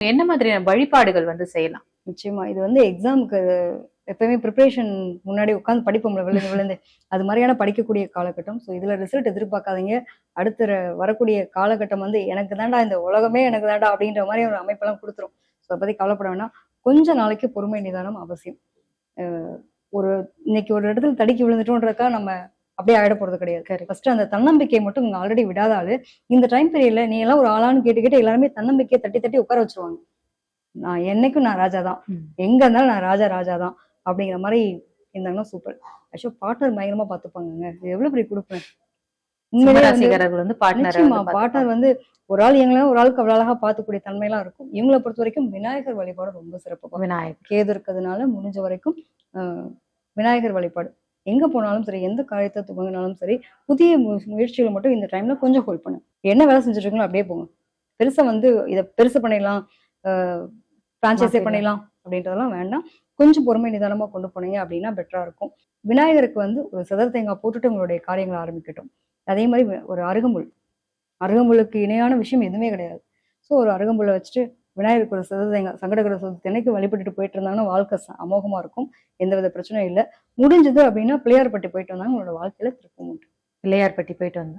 என்ன மாதிரியான வழிபாடுகள் வந்து செய்யலாம்? நிச்சயமா இது வந்து எக்ஸாமுக்கு எப்பயுமே ப்ரிப்பரேஷன் முன்னாடி உட்காந்து படிப்போம்ல விழுந்து விழுந்து அது மாதிரியான படிக்கக்கூடிய காலகட்டம். ஸோ இதுல ரிசல்ட் எதிர்பார்க்காதீங்க. அடுத்த வரக்கூடிய காலகட்டம் வந்து எனக்கு தாண்டா இந்த உலகமே எனக்கு தாண்டா அப்படின்ற மாதிரி ஒரு அமைப்பெல்லாம் கொடுத்துரும். ஸோ அதை பத்தி கவலைப்பட வேணாம். கொஞ்ச நாளைக்கு பொறுமை நிதானம் அவசியம். ஒரு இன்னைக்கு ஒரு இடத்துல தடுக்கி விழுந்துட்டோன்றக்கா நம்ம அப்படியே ஆயிட போறது கிடையாது. ஃபர்ஸ்ட் அந்த தன்னம்பிக்கையை மட்டும் நீங்க ஆல்ரெடி விடாத ஆளு. இந்த டைம் பீரியட்ல நீ எல்லாம் ஒரு ஆளான்னு கேட்டு எல்லாருமே தன்னம்பிக்கையை தட்டி தட்டி உட்கார வச்சிருவாங்க. நான் என்னைக்கும் நான் ராஜா தான், எங்க இருந்தாலும் நான் ராஜா தான் அப்படிங்கிற மாதிரி இருந்தாங்கன்னா சூப்பர். ஆக்சுவலா பார்ட்னர் பயங்கரமா பாத்துப்பாங்க. இது எவ்வளவு பெரிய கொடுப்பேன். பார்ட்னர் வந்து ஒரு ஆள் எங்களை ஒரு ஆளுக்கு அவ்வளவு அழகா பார்த்துக்கூடிய தன்மையெல்லாம் இருக்கும். இவங்களை பொறுத்த வரைக்கும் விநாயகர் வழிபாடு ரொம்ப சிறப்பு. விநாயகர் கேது இருக்கிறதுனால முடிஞ்ச வரைக்கும் விநாயகர் வழிபாடு எங்க போனாலும் சரி, எந்த காரியத்தை துவங்கினாலும் சரி, புதிய முயற்சிகளை மட்டும் இந்த டைம்ல கொஞ்சம் ஹோல்ட் பண்ணு. என்ன வேலை செஞ்சுட்டு இருக்கீங்களோ அப்படியே போங்க. பெருசா வந்து இதை பெருசு பண்ணிடலாம், பிரான்ச்சைஸே பண்ணிடலாம் அப்படின்றதெல்லாம் வேண்டாம். கொஞ்சம் பொறுமை நிதானமா கொண்டு போனீங்க அப்படின்னா பெட்டரா இருக்கும். விநாயகருக்கு வந்து ஒரு சிதற தேங்காய் போட்டுட்டு உங்களுடைய காரியங்களை ஆரம்பிக்கட்டும். அதே மாதிரி ஒரு அருகம்புல்லுக்கு இணையான விஷயம் எதுவுமே கிடையாது. ஸோ ஒரு அருகம்புல்லை வச்சுட்டு விநாயகருக்கு ஒரு சிதற தேங்காய் சங்கடகர சதுர்த்தி வழிபட்டுட்டு போயிட்டு இருந்தாங்கன்னா வாழ்க்கை அமோகமா இருக்கும். எந்தவித பிரச்சனையும் இல்லை. முடிஞ்சது அப்படின்னா பிள்ளையார்பட்டி போயிட்டு வந்தாங்க உங்களோட வாழ்க்கையில திருப்பம் உண்டு. பிள்ளையார்பட்டி போயிட்டு வந்தோம்.